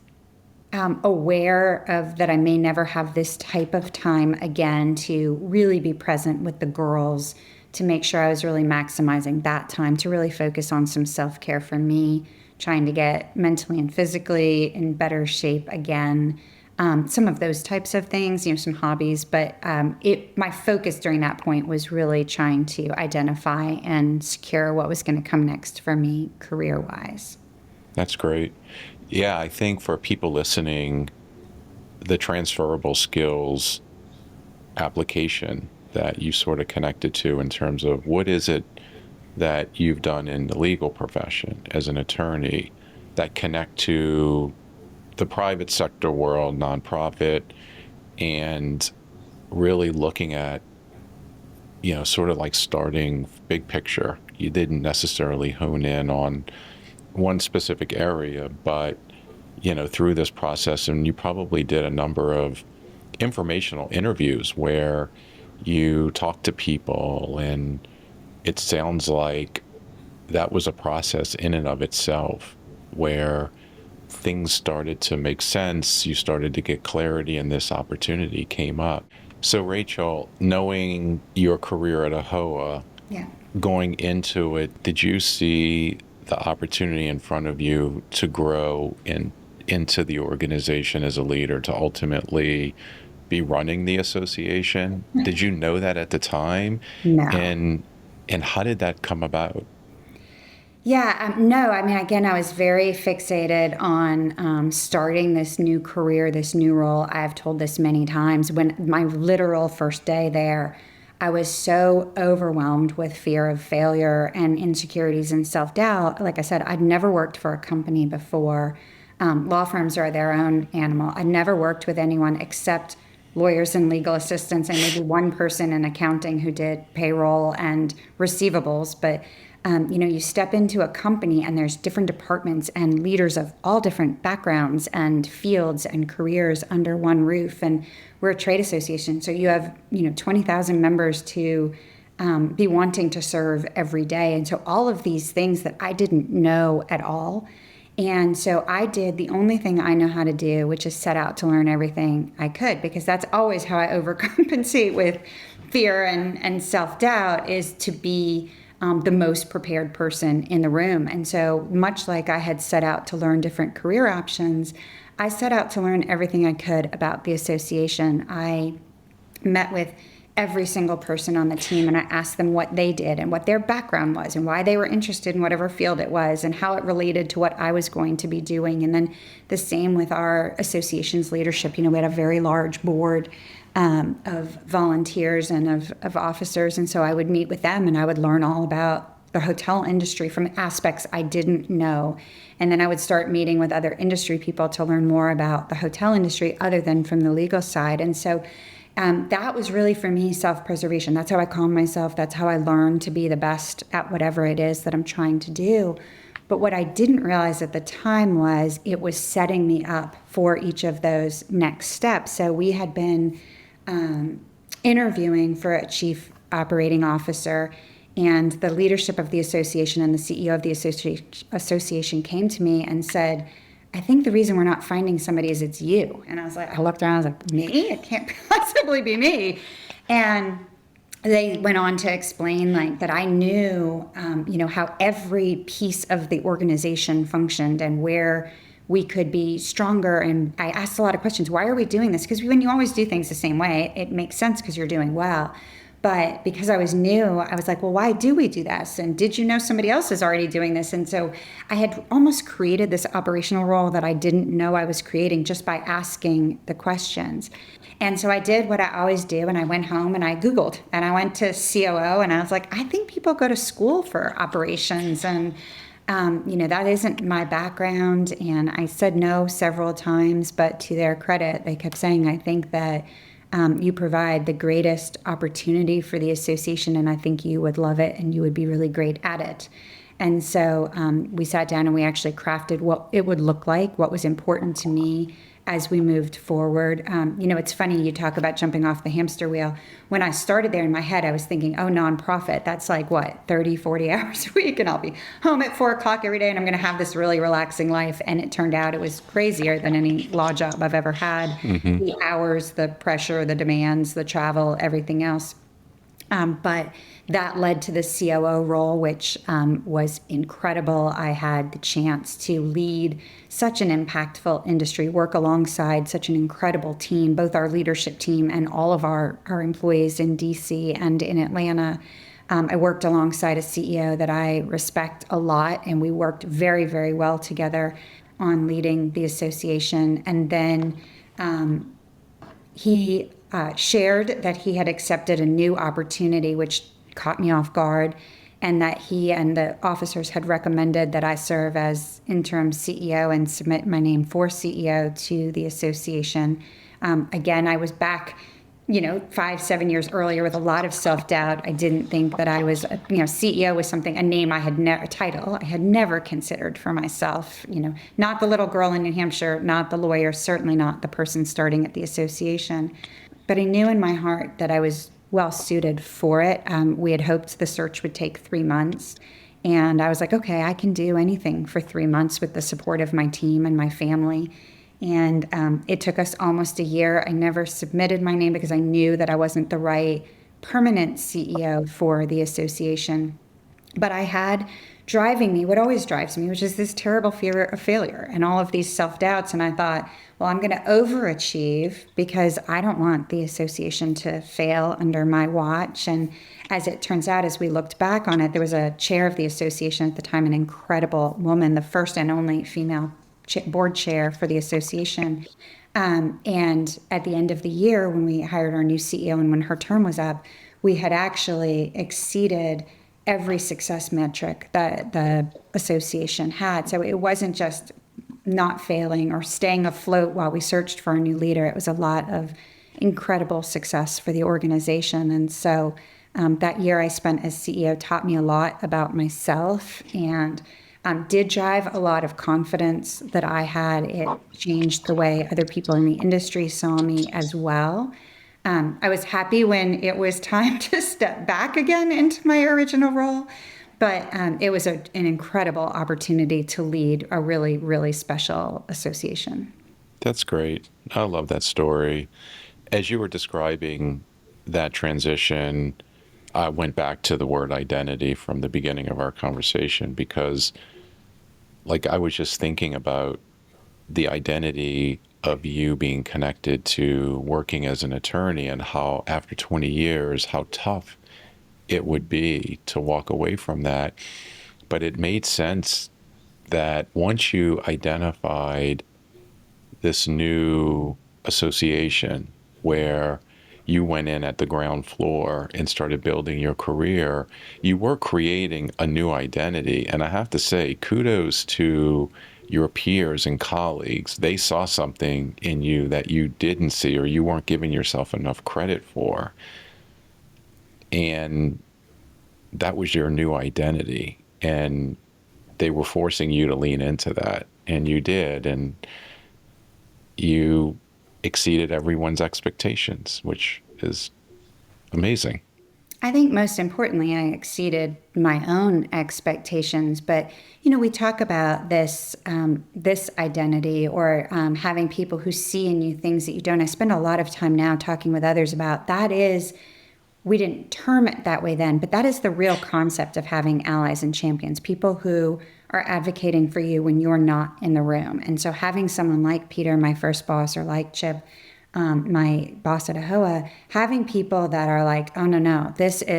aware of that I may never have this type of time again to really be present with the girls, to make sure I was really maximizing that time to really focus on some self-care for me, trying to get mentally and physically in better shape again, some of those types of things, some hobbies. But my focus during that point was really trying to identify and secure what was going to come next for me career-wise. that's great. Yeah, I think for people listening, the transferable skills application that you sort of connected to in terms of what is it that you've done in the legal profession as an attorney that connect to the private sector world, nonprofit, and really looking at, sort of like starting big picture, you didn't necessarily hone in on one specific area, but through this process, and you probably did a number of informational interviews where you talked to people, and it sounds like that was a process in and of itself where things started to make sense. You started to get clarity, and this opportunity came up. So, Rachel, knowing your career at AAHOA, Yeah. going into it, did you see the opportunity in front of you to grow into the organization as a leader, to ultimately be running the association? Did you know that at the time? No. And how did that come about? Yeah, no, I mean, again, I was very fixated on starting this new career, this new role. I've told this many times. When my literal first day there, I was so overwhelmed with fear of failure and insecurities and self-doubt. Like I said, I'd never worked for a company before. Law firms are their own animal. I'd never worked with anyone except lawyers and legal assistants, and maybe one person in accounting who did payroll and receivables. But you step into a company and there's different departments and leaders of all different backgrounds and fields and careers under one roof. And we're a trade association, so you have 20,000 members to be wanting to serve every day. And so all of these things that I didn't know at all. And so I did the only thing I know how to do, which is set out to learn everything I could, because that's always how I overcompensate with fear and self-doubt, is to be the most prepared person in the room. And so much like I had set out to learn different career options, I set out to learn everything I could about the association. I met with every single person on the team, and I asked them what they did and what their background was and why they were interested in whatever field it was and how it related to what I was going to be doing. And then the same with our association's leadership. We had a very large board of volunteers and of officers. And so I would meet with them and I would learn all about the hotel industry from aspects I didn't know. And then I would start meeting with other industry people to learn more about the hotel industry other than from the legal side. And so that was really, for me, self-preservation. That's how I calm myself. That's how I learn to be the best at whatever it is that I'm trying to do. But what I didn't realize at the time was it was setting me up for each of those next steps. So we had been interviewing for a chief operating officer, and the leadership of the association and the CEO of the association came to me and said, I think the reason we're not finding somebody is it's you. And I looked around, I was like, me? It can't possibly be me. And they went on to explain that I knew, how every piece of the organization functioned and where we could be stronger. And I asked a lot of questions. Why are we doing this? Because when you always do things the same way, it makes sense because you're doing well. But because I was new, I was like, well, why do we do this? And did you know somebody else is already doing this? And so I had almost created this operational role that I didn't know I was creating just by asking the questions. And so I did what I always do, and I went home and I Googled, and I went to COO, and I was like, I think people go to school for operations, and that isn't my background. And I said no several times, but to their credit, they kept saying, I think that you provide the greatest opportunity for the association, and I think you would love it and you would be really great at it. And so we sat down and we actually crafted what it would look like, what was important to me as we moved forward. It's funny, you talk about jumping off the hamster wheel. When I started there, in my head, I was thinking, oh, nonprofit, that's like what, 30, 40 hours a week, and I'll be home at 4:00 every day, and I'm going to have this really relaxing life. And it turned out it was crazier than any law job I've ever had. Mm-hmm. The hours, the pressure, the demands, the travel, everything else. But that led to the COO role, which was incredible. I had the chance to lead such an impactful industry, work alongside such an incredible team, both our leadership team and all of our employees in DC and in Atlanta. I worked alongside a CEO that I respect a lot, and we worked very, very well together on leading the association. And then he shared that he had accepted a new opportunity, which caught me off guard, and that he and the officers had recommended that I serve as interim CEO and submit my name for CEO to the association. Again, I was back 5, 7 years earlier with a lot of self-doubt. I didn't think that I was, CEO was a name I had never, a title I had never considered for myself. Not the little girl in New Hampshire, not the lawyer, certainly not the person starting at the association. But I knew in my heart that I was well suited for it. We had hoped the search would take 3 months. And I was like, okay, I can do anything for 3 months with the support of my team and my family. And it took us almost a year. I never submitted my name because I knew that I wasn't the right permanent CEO for the association. But I had driving me what always drives me, which is this terrible fear of failure and all of these self-doubts. And I thought, well, I'm going to overachieve because I don't want the association to fail under my watch. And as it turns out, as we looked back on it, there was a chair of the association at the time, an incredible woman, the first and only female board chair for the association. And at the end of the year, when we hired our new CEO and when her term was up, we had actually exceeded every success metric that the association had. So it wasn't just not failing or staying afloat while we searched for a new leader. It was a lot of incredible success for the organization. And so that year I spent as CEO taught me a lot about myself and did drive a lot of confidence that I had. It changed the way other people in the industry saw me as well. I was happy when it was time to step back again into my original role, but it was an incredible opportunity to lead a really, really special association. That's great. I love that story. As you were describing that transition, I went back to the word identity from the beginning of our conversation because I was just thinking about the identity of you being connected to working as an attorney and how after 20 years, how tough it would be to walk away from that. But it made sense that once you identified this new association where you went in at the ground floor and started building your career, you were creating a new identity. And I have to say, kudos to your peers and colleagues. They saw something in you that you didn't see or you weren't giving yourself enough credit for. And that was your new identity. And they were forcing you to lean into that. And you did. And you exceeded everyone's expectations, which is amazing. I think most importantly, I exceeded my own expectations. But, we talk about this identity or having people who see in you things that you don't. I spend a lot of time now talking with others about that is, we didn't term it that way then, but that is the real concept of having allies and champions, people who are advocating for you when you're not in the room. And so having someone like Peter, my first boss, or like Chip, my boss at AAHOA, having people that are like, oh, no,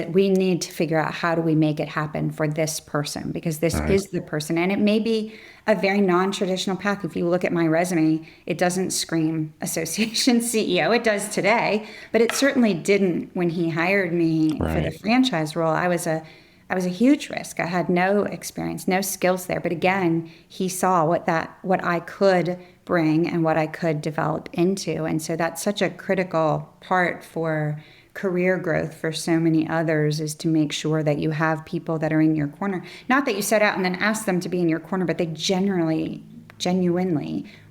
we need to figure out how do we make it happen for this person, because this is the person. And it may be a very non-traditional path. If you look at my resume, it doesn't scream association CEO. It does today, but it certainly didn't when he hired me for the franchise role. I was a huge risk. I had no experience, no skills there. But again, he saw what I could bring and what I could develop into. And so that's such a critical part for career growth for so many others, is to make sure that you have people that are in your corner. Not that you set out and then ask them to be in your corner, but they genuinely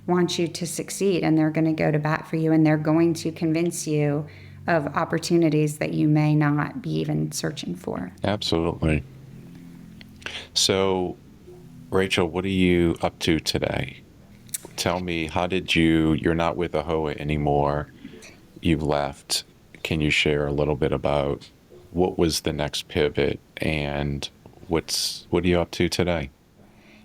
want you to succeed, and they're going to go to bat for you, and they're going to convince you of opportunities that you may not be even searching for. Absolutely. So, Rachel, what are you up to today? Tell me, you're not with AAHOA anymore. You've left. Can you share a little bit about what was the next pivot and what are you up to today?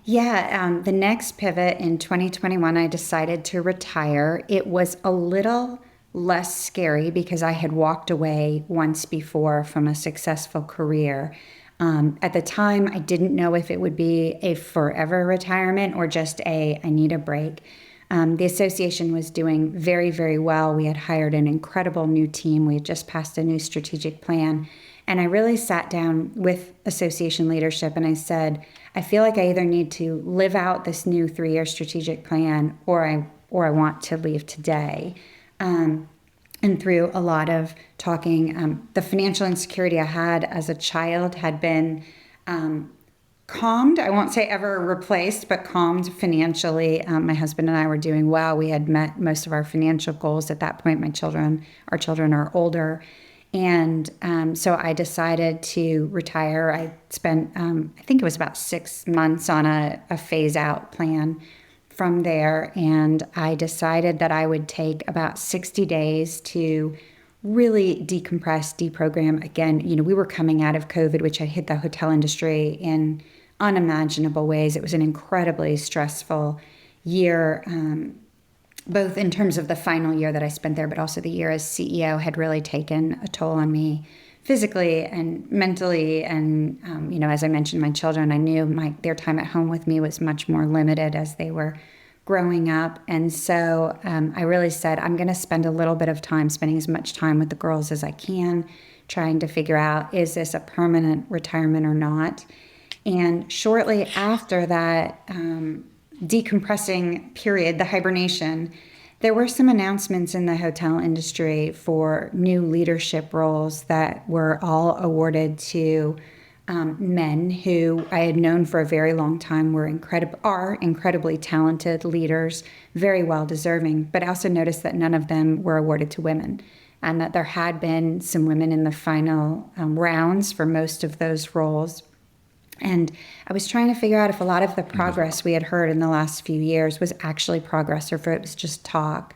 Yeah, the next pivot in 2021, I decided to retire. It was a little less scary because I had walked away once before from a successful career. At the time, I didn't know if it would be a forever retirement or just I need a break. The association was doing very, very well. We had hired an incredible new team. We had just passed a new strategic plan. And I really sat down with association leadership and I said, I feel like I either need to live out this new 3-year strategic plan or I want to leave today. And And through a lot of talking, the financial insecurity I had as a child had been calmed. I won't say ever replaced, but calmed financially. My husband and I were doing well. We had met most of our financial goals at that point. Our children are older. And so I decided to retire. I spent, I think it was about 6 months on a phase out plan from there. And I decided that I would take about 60 days to really decompress, deprogram. Again, we were coming out of COVID, which had hit the hotel industry in unimaginable ways. It was an incredibly stressful year, both in terms of the final year that I spent there, but also the year as CEO had really taken a toll on me physically and mentally. And, as I mentioned, my children, I knew their time at home with me was much more limited as they were growing up. And so I really said, I'm going to spend a little bit of time spending as much time with the girls as I can, trying to figure out, is this a permanent retirement or not? And shortly after that decompressing period, the hibernation, there were some announcements in the hotel industry for new leadership roles that were all awarded to men who I had known for a very long time are incredibly talented leaders, very well deserving. But I also noticed that none of them were awarded to women, and that there had been some women in the final rounds for most of those roles. And I was trying to figure out if a lot of the progress we had heard in the last few years was actually progress or if it was just talk.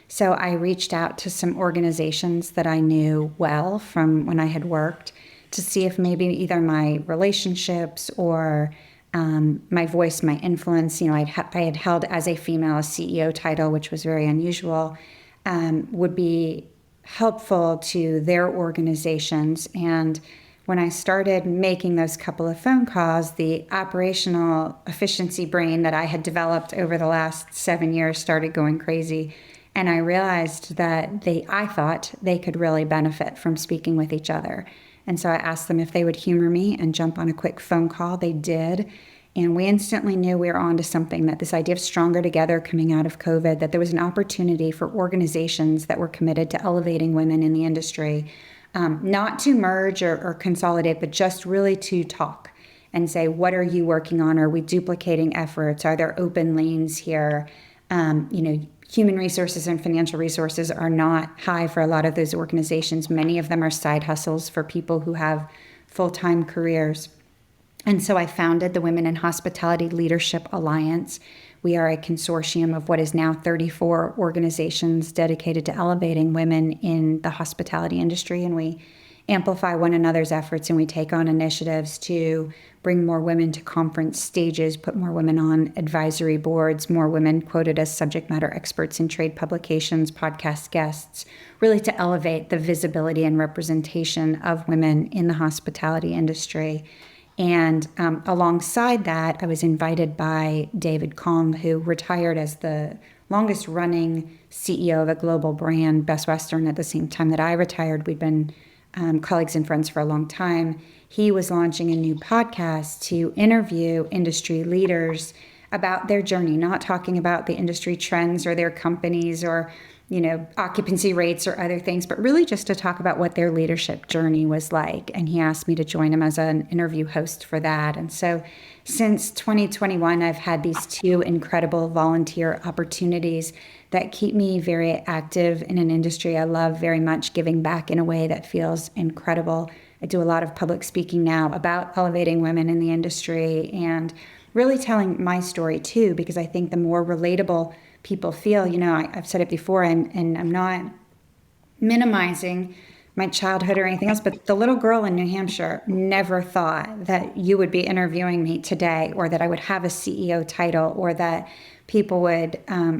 So I reached out to some organizations that I knew well from when I had worked to see if maybe either my relationships or my voice, my influence, I had held as a female a CEO title, which was very unusual, would be helpful to their organizations. And when I started making those couple of phone calls, the operational efficiency brain that I had developed over the last 7 years started going crazy. And I realized that I thought they could really benefit from speaking with each other. And so I asked them if they would humor me and jump on a quick phone call. They did. And we instantly knew we were onto something, that this idea of stronger together coming out of COVID, that there was an opportunity for organizations that were committed to elevating women in the industry, not to merge or consolidate, but just really to talk and say, what are you working on? Are we duplicating efforts? Are there open lanes here? Human resources and financial resources are not high for a lot of those organizations. Many of them are side hustles for people who have full-time careers. And so I founded the Women in Hospitality Leadership Alliance. We are a consortium of what is now 34 organizations dedicated to elevating women in the hospitality industry. And we amplify one another's efforts, and we take on initiatives to bring more women to conference stages, put more women on advisory boards, more women quoted as subject matter experts in trade publications, podcast guests, really to elevate the visibility and representation of women in the hospitality industry. And alongside that, I was invited by David Kong, who retired as the longest running CEO of a global brand, Best Western, at the same time that I retired. We'd been colleagues and friends for a long time. He was launching a new podcast to interview industry leaders about their journey, not talking about the industry trends or their companies or occupancy rates or other things, but really just to talk about what their leadership journey was like. And he asked me to join him as an interview host for that. And so since 2021, I've had these 2 incredible volunteer opportunities that keep me very active in an industry I love very much, giving back in a way that feels incredible. I do a lot of public speaking now about elevating women in the industry and really telling my story too, because I think the more relatable people feel, I've said it before, and I'm not minimizing my childhood or anything else, but the little girl in New Hampshire never thought that you would be interviewing me today, or that I would have a CEO title, or that people would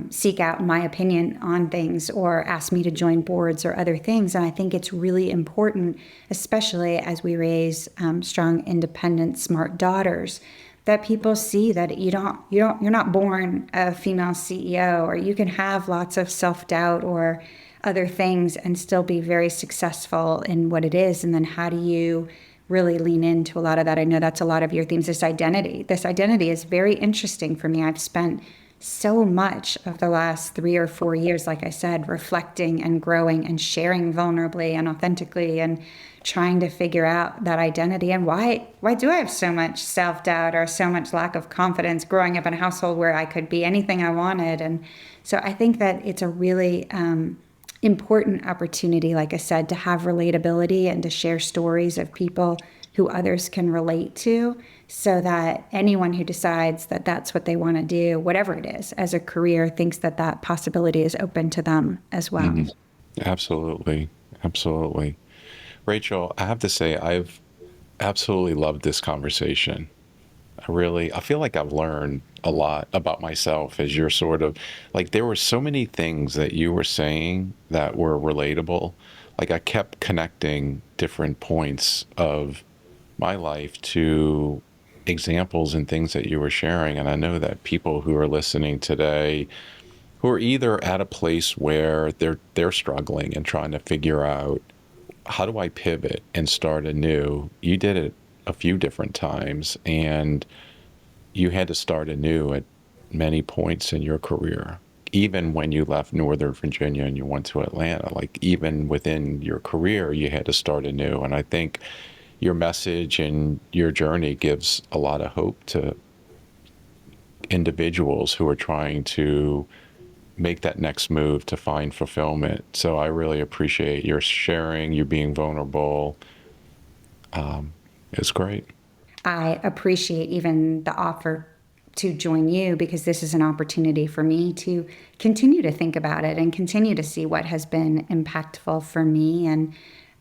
seek out my opinion on things or ask me to join boards or other things. And I think it's really important, especially as we raise strong, independent, smart daughters, that people see that you're not born a female CEO, or you can have lots of self-doubt or other things and still be very successful in what it is. And then how do you really lean into a lot of that? I know that's a lot of your themes. This identity is very interesting for me. I've spent so much of the last 3 or 4 years, like I said, reflecting and growing and sharing vulnerably and authentically and trying to figure out that identity and why do I have so much self-doubt or so much lack of confidence growing up in a household where I could be anything I wanted. And so I think that it's a really important opportunity, like I said, to have relatability and to share stories of people who others can relate to, so that anyone who decides that that's what they want to do, whatever it is, as a career, thinks that that possibility is open to them as well. Mhm. Absolutely. Absolutely. Rachel, I have to say, I've absolutely loved this conversation. I feel like I've learned a lot about myself as you're sort of like, there were so many things that you were saying that were relatable. Like, I kept connecting different points of my life to examples and things that you were sharing. And I know that people who are listening today, who are either at a place where they're struggling and trying to figure out, how do I pivot and start anew? You did it a few different times, and you had to start anew at many points in your career. Even when you left Northern Virginia and you went to Atlanta, like, even within your career, you had to start anew. And I think your message and your journey gives a lot of hope to individuals who are trying to make that next move to find fulfillment. So I really appreciate your sharing, you being vulnerable. It's great. I appreciate even the offer to join you, because this is an opportunity for me to continue to think about it and continue to see what has been impactful for me. And,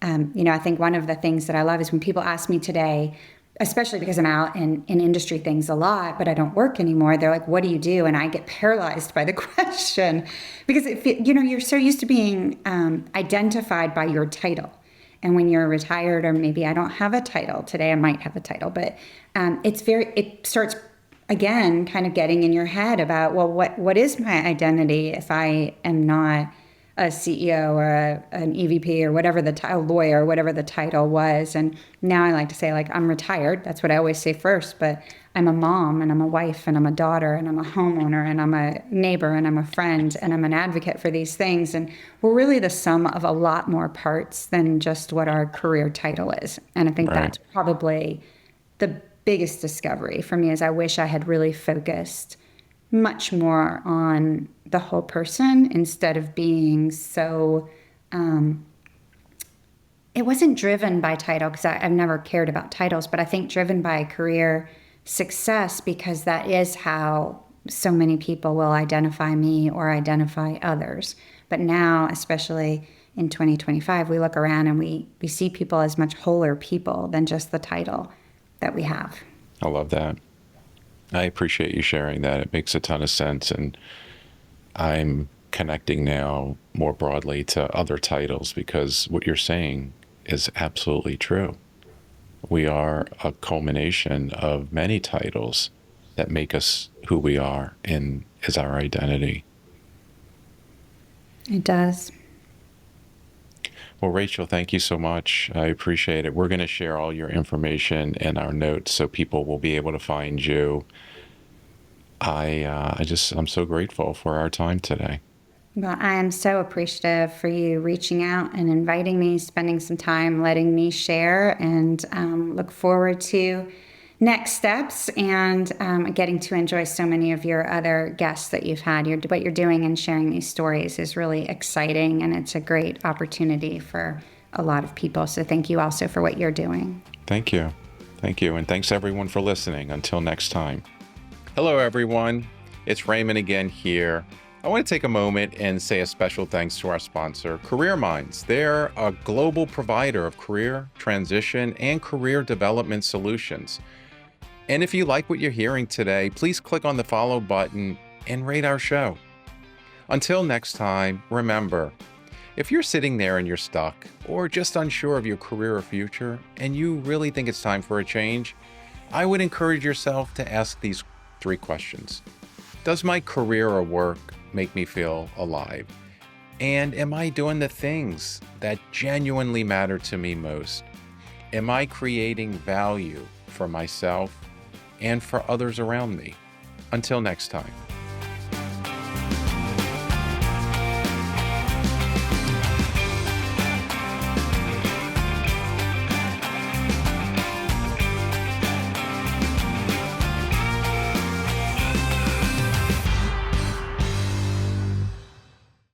I think one of the things that I love is when people ask me today, especially because I'm out in industry things a lot, but I don't work anymore. They're like, what do you do? And I get paralyzed by the question, because you're so used to being identified by your title. And when you're retired, or maybe I don't have a title today, I might have a title, but it starts again kind of getting in your head about, well, what is my identity if I am not a CEO or an EVP or whatever a lawyer, whatever the title was. And now I like to say, like, I'm retired. That's what I always say first, but I'm a mom, and I'm a wife, and I'm a daughter, and I'm a homeowner, and I'm a neighbor, and I'm a friend, and I'm an advocate for these things. And we're really the sum of a lot more parts than just what our career title is. And I think Right. that's probably the biggest discovery for me, is I wish I had really focused much more on the whole person, instead of being so, it wasn't driven by title, because I've never cared about titles, but I think driven by career success, because that is how so many people will identify me or identify others. But now, especially in 2025, we look around and we see people as much wholer people than just the title that we have. I love that. I appreciate you sharing that. It makes a ton of sense. And I'm connecting now more broadly to other titles, because what you're saying is absolutely true. We are a culmination of many titles that make us who we are and is our identity. It does. Well, Rachel, thank you so much. I appreciate it. We're going to share all your information and our notes so people will be able to find you. I'm so grateful for our time today. Well, I am so appreciative for you reaching out and inviting me, spending some time letting me share, and look forward to next steps and getting to enjoy so many of your other guests that you've had. What you're doing and sharing these stories is really exciting, and it's a great opportunity for a lot of people. So thank you also for what you're doing. Thank you. Thank you. And thanks everyone for listening. Until next time. Hello, everyone. It's Raymond again here. I want to take a moment and say a special thanks to our sponsor, Career Minds. They're a global provider of career transition and career development solutions. And if you like what you're hearing today, please click on the follow button and rate our show. Until next time, remember, if you're sitting there and you're stuck or just unsure of your career or future, and you really think it's time for a change, I would encourage yourself to ask these 3 questions. Does my career or work make me feel alive? And am I doing the things that genuinely matter to me most? Am I creating value for myself and for others around me? Until next time.